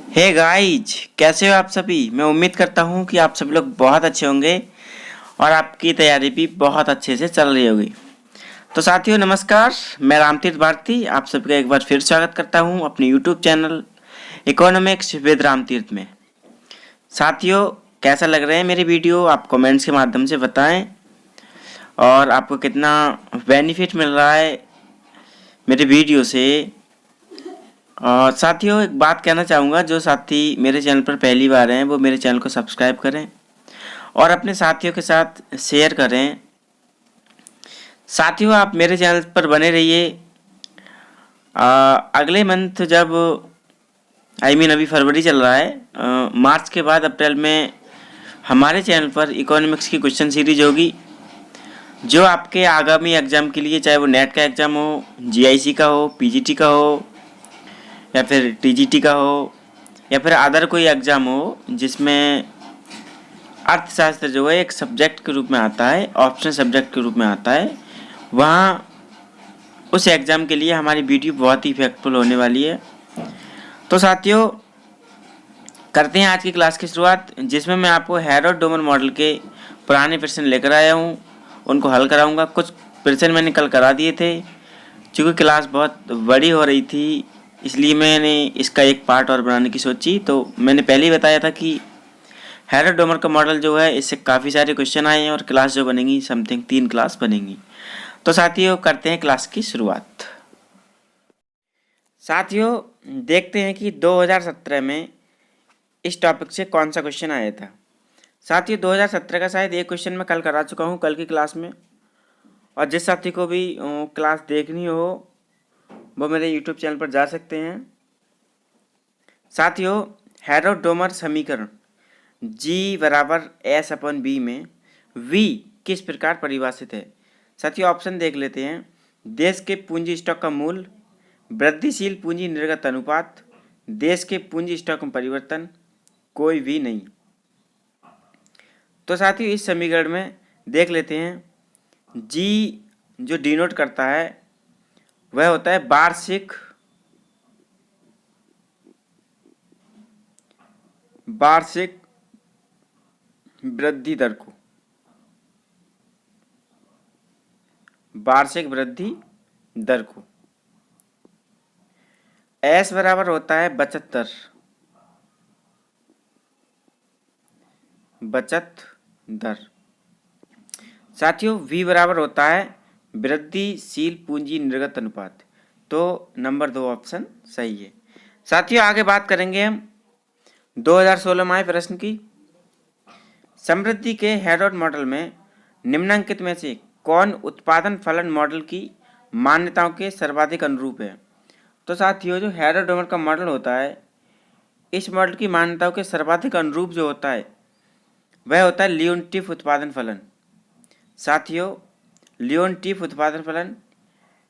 Hey guys, कैसे हो आप सभी। मैं उम्मीद करता हूँ कि आप सभी लोग बहुत अच्छे होंगे और आपकी तैयारी भी बहुत अच्छे से चल रही होगी। तो साथियों नमस्कार, मैं रामतीर्थ भारती आप सभी का एक बार फिर स्वागत करता हूँ अपने YouTube channel economics with Ramtirth में। साथियों कैसा लग रहा है मेरी वीडियो, आप कमेंट्स के माध्यम से बताएं और आपको कितना बेनिफिट मिल रहा है मेरे वीडियो से। और साथियों एक बात कहना चाहूँगा, जो साथी मेरे चैनल पर पहली बार हैं वो मेरे चैनल को सब्सक्राइब करें और अपने साथियों के साथ शेयर करें। साथियों आप मेरे चैनल पर बने रहिए। अगले मंथ जब अभी फरवरी चल रहा है, मार्च के बाद अप्रैल में हमारे चैनल पर इकोनॉमिक्स की क्वेश्चन सीरीज होगी, जो आपके आगामी एग्ज़ाम के लिए, चाहे वो नेट का एग्ज़ाम हो, जीआईसी का हो, पीजीटी का हो या फिर टीजीटी का हो या फिर अदर कोई एग्ज़ाम हो जिसमें अर्थशास्त्र जो है एक सब्जेक्ट के रूप में आता है, ऑप्शनल सब्जेक्ट के रूप में आता है, वहाँ उस एग्ज़ाम के लिए हमारी वीडियो बहुत ही इफेक्टफुल होने वाली है। तो साथियों करते हैं आज की क्लास की शुरुआत, जिसमें मैं आपको हैरोल्ड डोमर मॉडल के पुराने प्रश्न लेकर आया हूँ, उनको हल कराऊंगा। कुछ प्रश्न मैंने कल करा दिए थे, क्योंकि क्लास बहुत बड़ी हो रही थी इसलिए मैंने इसका एक पार्ट और बनाने की सोची। तो मैंने पहले ही बताया था कि हैरोल्ड डोमर का मॉडल जो है इससे काफ़ी सारे क्वेश्चन आए हैं और क्लास जो बनेंगी समथिंग 3 क्लास बनेंगी। तो साथियों करते हैं क्लास की शुरुआत। साथियों देखते हैं कि 2017 में इस टॉपिक से कौन सा क्वेश्चन आया था। साथियों 2017 का शायद एक क्वेश्चन मैं कल करा चुका हूँ कल की क्लास में, और जिस साथी को भी क्लास देखनी हो वो मेरे यूट्यूब चैनल पर जा सकते हैं। साथियों हैरोल्ड डोमर समीकरण G बराबर S/B में V किस प्रकार परिभाषित है। साथियों ऑप्शन देख लेते हैं। देश के पूंजी स्टॉक का मूल्य, वृद्धिशील पूंजी निर्गत अनुपात, देश के पूंजी स्टॉक में परिवर्तन, कोई भी नहीं। तो साथियों इस समीकरण में देख लेते हैं। G जो डिनोट करता है वह होता है वार्षिक वृद्धि दर को, वार्षिक वृद्धि दर को। S बराबर होता है बचत दर, बचत दर। साथियों V बराबर होता है वृद्धिशील पूंजी निर्गत अनुपात। तो नंबर 2 ऑप्शन सही है। साथियों आगे बात करेंगे हम 2016 में आए प्रश्न की। समृद्धि के हैरोल्ड मॉडल में निम्नलिखित में से कौन उत्पादन फलन मॉडल की मान्यताओं के सर्वाधिक अनुरूप है। तो साथियों जो हैरोल्ड डोमर का मॉडल होता है, इस मॉडल की मान्यताओं के सर्वाधिक अनुरूप जो होता है वह होता है लियोनटिफ उत्पादन फलन। साथियों लियोनटिफ उत्पादन फलन,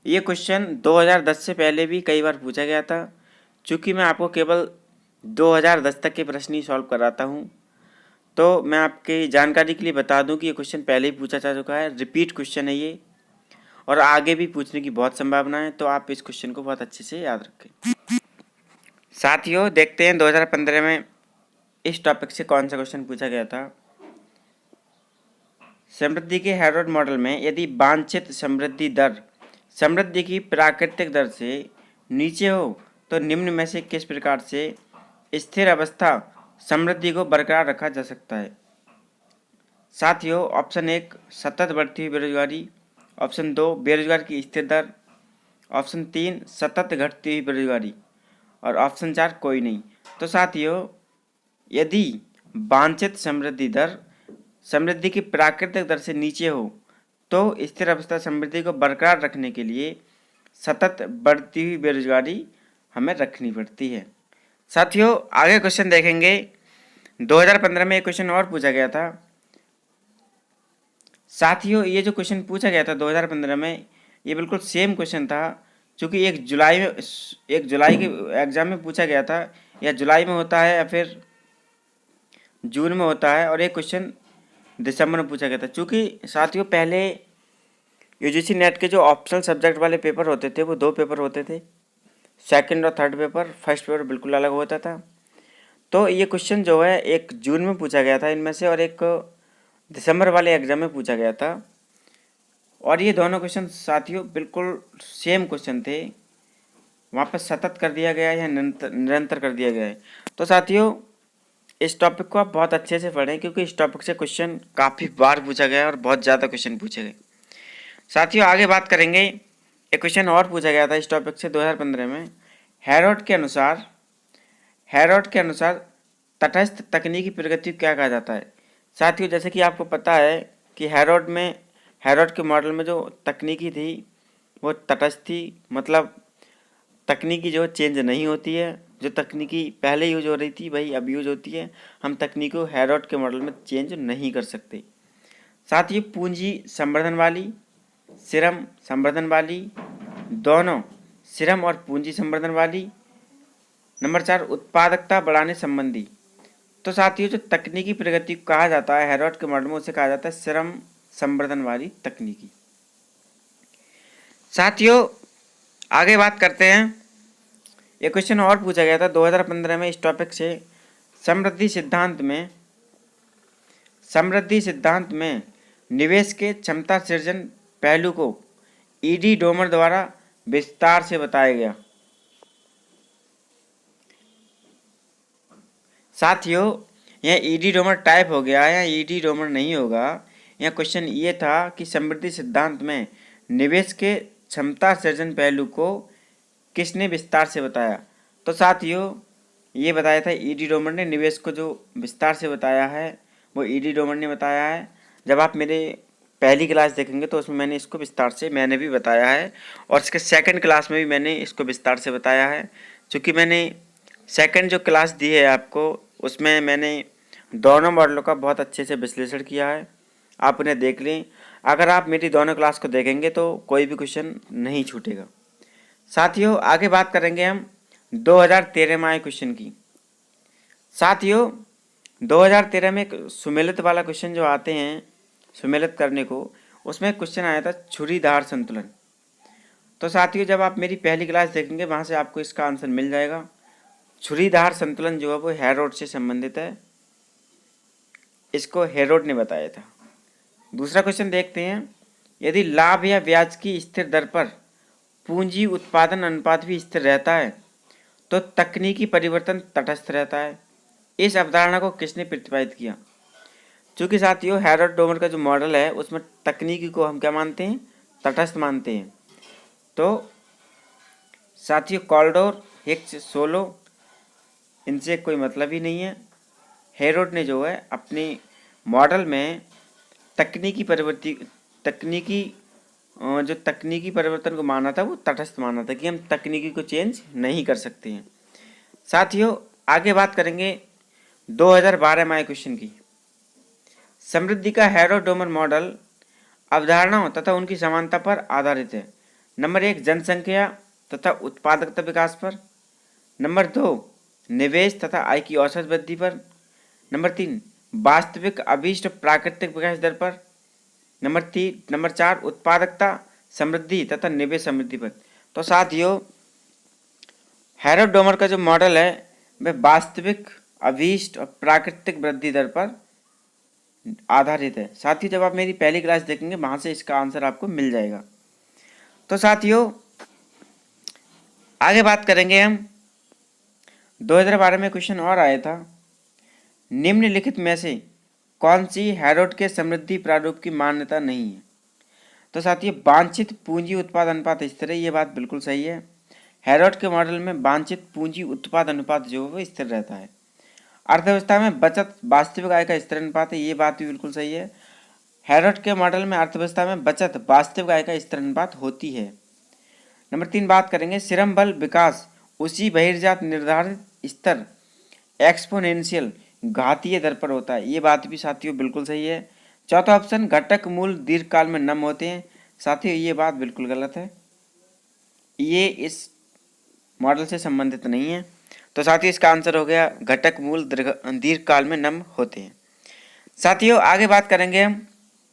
ये क्वेश्चन 2010 से पहले भी कई बार पूछा गया था। चूँकि मैं आपको केवल 2010 तक के प्रश्न ही सॉल्व कराता हूँ, तो मैं आपकी जानकारी के लिए बता दूं कि ये क्वेश्चन पहले ही पूछा जा चुका है, रिपीट क्वेश्चन है ये, और आगे भी पूछने की बहुत संभावना है। तो आप इस क्वेश्चन को बहुत अच्छे से याद रखें। साथियों देखते हैं 2015 में इस टॉपिक से कौन सा क्वेश्चन पूछा गया था। समृद्धि के हैरोल्ड मॉडल में यदि वांछित समृद्धि दर समृद्धि की प्राकृतिक दर से नीचे हो तो निम्न में से किस प्रकार से स्थिर अवस्था समृद्धि को बरकरार रखा जा सकता है। साथियों ऑप्शन 1 सतत बढ़ती हुई बेरोजगारी, ऑप्शन 2 बेरोजगार की स्थिर दर, ऑप्शन 3 सतत घटती हुई बेरोजगारी और ऑप्शन 4 कोई नहीं। तो साथियों यदि वांछित समृद्धि दर समृद्धि की प्राकृतिक दर से नीचे हो तो स्थिर अवस्था समृद्धि को बरकरार रखने के लिए सतत बढ़ती हुई बेरोजगारी हमें रखनी पड़ती है। साथियों आगे क्वेश्चन देखेंगे। 2015 में एक क्वेश्चन और पूछा गया था। साथियों ये जो क्वेश्चन पूछा गया था 2015 में, ये बिल्कुल सेम क्वेश्चन था, क्योंकि 1 जुलाई के एग्जाम में पूछा गया था, या जुलाई में होता है या फिर जून में होता है, और एक क्वेश्चन दिसंबर में पूछा गया था। चूँकि साथियों पहले यूजीसी नेट के जो ऑप्शनल सब्जेक्ट वाले पेपर होते थे वो 2 पेपर होते थे, सेकंड और थर्ड पेपर। फर्स्ट पेपर बिल्कुल अलग होता था। तो ये क्वेश्चन जो है एक जून में पूछा गया था इनमें से, और एक दिसंबर वाले एग्जाम में पूछा गया था। और ये दोनों क्वेश्चन साथियों बिल्कुल सेम क्वेश्चन थे, वहाँ पर सतत कर दिया गया है या निरंतर कर दिया गया है। तो साथियों इस टॉपिक को आप बहुत अच्छे से पढ़ें, क्योंकि इस टॉपिक से क्वेश्चन काफ़ी बार पूछा गया है और बहुत ज़्यादा क्वेश्चन पूछे गए। साथियों आगे बात करेंगे, एक क्वेश्चन और पूछा गया था इस टॉपिक से 2015 में। हेरोड के अनुसार तटस्थ तकनीकी प्रगति क्या कहा जाता है। साथियों जैसे कि आपको पता है कि हेरोड के मॉडल में जो तकनीकी थी वो तटस्थ थी, मतलब तकनीकी जो चेंज नहीं होती है, जो तकनीकी पहले यूज हो रही थी वही अब यूज होती है। हम तकनीक को हेरोड के मॉडल में चेंज नहीं कर सकते। साथ ही पूंजी संवर्धन वाली, श्रम संवर्धन वाली, दोनों श्रम और पूंजी संवर्धन वाली। नंबर 4 उत्पादकता बढ़ाने संबंधी। तो साथियों जो तकनीकी प्रगति को कहा जाता है हेरोड के मॉडल में, उसे कहा जाता है श्रम संवर्धन वाली तकनीकी। साथियों आगे बात करते हैं, एक क्वेश्चन और पूछा गया था 2015 में इस टॉपिक से। समृद्धि सिद्धांत में निवेश के क्षमता सृजन पहलू को ईडी डोमर द्वारा विस्तार से बताया गया। साथियों यह ईडी डोमर टाइप हो गया या ईडी डोमर नहीं होगा। यह क्वेश्चन ये था कि समृद्धि सिद्धांत में निवेश के क्षमता सृजन पहलू को किसने विस्तार से बताया। तो साथियों ये बताया था ईडी डोमर ने। निवेश को जो विस्तार से बताया है वो ईडी डोमर ने बताया है। जब आप मेरे पहली क्लास देखेंगे तो उसमें मैंने इसको विस्तार से मैंने भी बताया है, और इसके सेकंड क्लास में भी मैंने इसको विस्तार से बताया है। क्योंकि मैंने सेकंड जो क्लास दी है आपको, उसमें मैंने दोनों मॉडलों का बहुत अच्छे से विश्लेषण किया है, आप उन्हें देख लें। अगर आप मेरी दोनों क्लास को देखेंगे तो कोई भी क्वेश्चन नहीं छूटेगा। साथियों आगे बात करेंगे हम 2013 में आए क्वेश्चन की। साथियों 2013 में एक सुमेलित वाला क्वेश्चन जो आते हैं सुमेलित करने को, उसमें क्वेश्चन आया था छुरीधार संतुलन। तो साथियों जब आप मेरी पहली क्लास देखेंगे वहाँ से आपको इसका आंसर मिल जाएगा। छुरीधार संतुलन जो है वो हेरोड से संबंधित है, इसको हेरोड ने बताया था। दूसरा क्वेश्चन देखते हैं, यदि लाभ या ब्याज की स्थिर दर पर पूंजी उत्पादन अनुपात भी स्थिर रहता है तो तकनीकी परिवर्तन तटस्थ रहता है। इस अवधारणा को किसने प्रतिपादित किया। चूँकि साथियों हेरोड डोमर का जो मॉडल है उसमें तकनीकी को हम क्या मानते हैं, तटस्थ मानते हैं। तो साथियों कॉल्डोर, हिक्स, सोलो, इनसे कोई मतलब ही नहीं है। हेरोड ने जो है अपने मॉडल में तकनीकी परिवर्तन को माना था वो तटस्थ माना था कि हम तकनीकी को चेंज नहीं कर सकते हैं। साथियों आगे बात करेंगे 2012 में आए क्वेश्चन की। समृद्धि का हेरोड डोमर मॉडल अवधारणाओं तथा उनकी समानता पर आधारित है। नंबर 1 जनसंख्या तथा उत्पादकता विकास पर। नंबर 2 निवेश तथा आय की औसत वृद्धि पर। नंबर 3 वास्तविक अभीष्ट प्राकृतिक विकास दर पर। नंबर 4 उत्पादकता समृद्धि तथा निवेश समृद्धि पर। तो साथियों हेरोड डोमर का जो मॉडल है वह वास्तविक अभीष्ट और प्राकृतिक वृद्धि दर पर आधारित है। साथियों जब आप मेरी पहली क्लास देखेंगे वहां से इसका आंसर आपको मिल जाएगा। तो साथियों आगे बात करेंगे हम 2012 में क्वेश्चन और आया था, निम्नलिखित में से कौन सी हेरोड के समृद्धि प्रारूप की मान्यता नहीं है। तो साथियों वांछित पूंजी उत्पाद अनुपात स्थिर है, ये बात बिल्कुल सही है। हेरोड के मॉडल में वांछित पूंजी उत्पाद अनुपात जो है वो स्थिर रहता है। अर्थव्यवस्था में बचत वास्तविक आय का स्थिर अनुपात है, ये बात भी बिल्कुल सही है। हेरोड के मॉडल में अर्थव्यवस्था में बचत वास्तविक आय का स्थिर अनुपात होती है। नंबर 3 बात करेंगे श्रम बल विकास उसी बहिर्जात निर्धारित स्तर एक्सपोनेंशियल घातीय दर पर होता है, ये बात भी साथियों बिल्कुल सही है। चौथा ऑप्शन घटक मूल दीर्घकाल में नम होते हैं। साथियों ये बात बिल्कुल गलत है, ये इस मॉडल से संबंधित नहीं है। तो साथियों इसका आंसर हो गया घटक मूल दीर्घकाल में नम होते हैं। साथियों आगे बात करेंगे हम,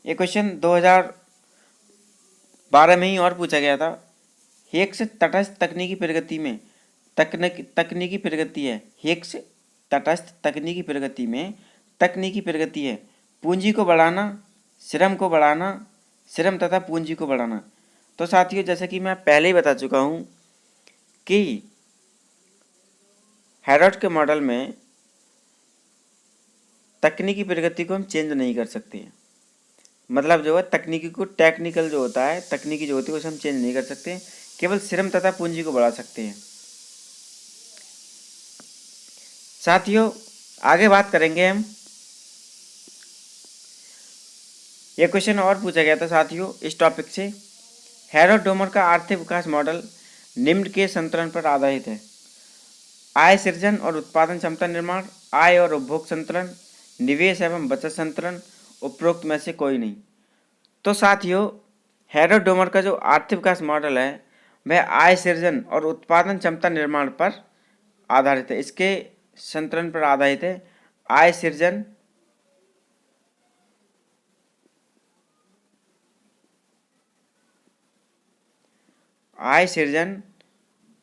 ये क्वेश्चन 2012 में ही और पूछा गया था। हिक्स तटस्थ तकनीकी प्रगति में तकनीकी प्रगति है हिक्स तटस्थ तकनीकी प्रगति में तकनीकी प्रगति है पूंजी को बढ़ाना, श्रम को बढ़ाना, श्रम तथा पूंजी को बढ़ाना। तो साथियों जैसे कि मैं पहले ही बता चुका हूँ कि हैरोल्ड के मॉडल में तकनीकी प्रगति को हम चेंज नहीं कर सकते हैं। मतलब जो है तकनीकी को, टेक्निकल जो होता है, तकनीकी जो होती है उसे हम चेंज नहीं कर सकते, केवल श्रम तथा पूंजी को बढ़ा सकते हैं। साथियों आगे बात करेंगे हम, ये क्वेश्चन और पूछा गया था साथियों इस टॉपिक से। हैरोल्ड डोमर का आर्थिक विकास मॉडल निम्न के संतुलन पर आधारित है: आय सृजन और उत्पादन क्षमता निर्माण, आय और उपभोग संतुलन, निवेश एवं बचत संतुलन, उपरोक्त में से कोई नहीं। तो साथियों हैरोल्ड डोमर का जो आर्थिक विकास मॉडल है वह आय सृजन और उत्पादन क्षमता निर्माण पर आधारित है। इसके संतुलन पर आधारित है। आय सृजन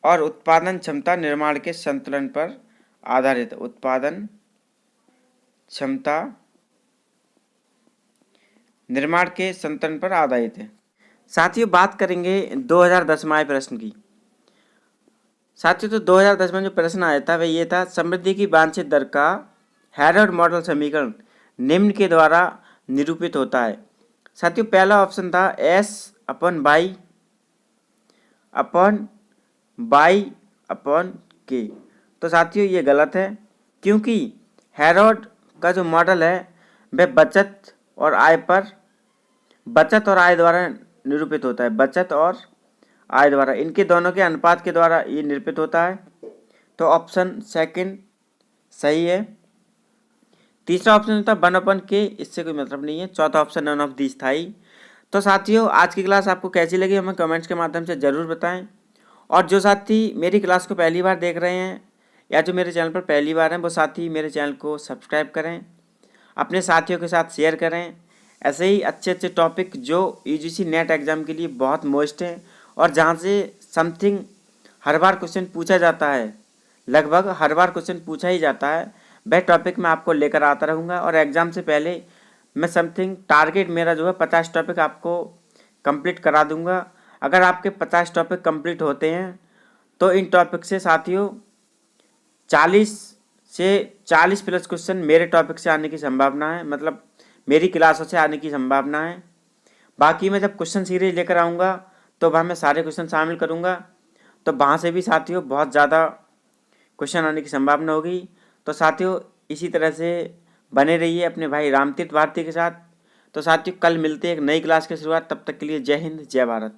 और उत्पादन क्षमता निर्माण के संतुलन पर आधारित है। उत्पादन क्षमता निर्माण के संतुलन पर आधारित है। साथियों बात करेंगे 2010 में आए प्रश्न की। साथियों तो 2010 में जो प्रश्न आया था वह ये था: समृद्धि की वांछित दर का हैरोल्ड मॉडल समीकरण निम्न के द्वारा निरूपित होता है। साथियों पहला ऑप्शन था S/Y/K। तो साथियों ये गलत है, क्योंकि हैरोल्ड का जो मॉडल है वह बचत और आय द्वारा निरूपित होता है। बचत और आय द्वारा, इनके दोनों के अनुपात के द्वारा ये निरूपित होता है। तो ऑप्शन सेकंड सही है। तीसरा ऑप्शन था 1/K, इससे कोई मतलब नहीं है। चौथा ऑप्शन नन ऑफ दिस था ही। तो साथियों आज की क्लास आपको कैसी लगी हमें कमेंट्स के माध्यम से ज़रूर बताएं। और जो साथी मेरी क्लास को पहली बार देख रहे हैं या जो मेरे चैनल पर पहली बार हैं वो साथी मेरे चैनल को सब्सक्राइब करें, अपने साथियों के साथ शेयर करें। ऐसे ही अच्छे अच्छे टॉपिक जो यूजीसी नेट एग्ज़ाम के लिए बहुत मोस्ट हैं और जहाँ से समथिंग हर बार क्वेश्चन पूछा जाता है, लगभग हर बार क्वेश्चन पूछा ही जाता है, वह टॉपिक मैं आपको लेकर आता रहूँगा। और एग्ज़ाम से पहले मैं समथिंग टारगेट मेरा जो है 50 टॉपिक आपको कंप्लीट करा दूँगा। अगर आपके 50 टॉपिक कंप्लीट होते हैं तो इन टॉपिक से साथियों 40 प्लस क्वेश्चन मेरे टॉपिक से आने की संभावना है, मतलब मेरी क्लासों से आने की संभावना है। बाकी मैं जब क्वेश्चन सीरीज लेकर आऊँगा तो वहाँ मैं सारे क्वेश्चन शामिल करूँगा, तो वहाँ से भी साथियों बहुत ज़्यादा क्वेश्चन आने की संभावना होगी। तो साथियों इसी तरह से बने रहिए अपने भाई रामतीर्थ भारती के साथ। तो साथियों कल मिलते हैं एक नई क्लास की शुरुआत, तब तक के लिए जय हिंद जय भारत।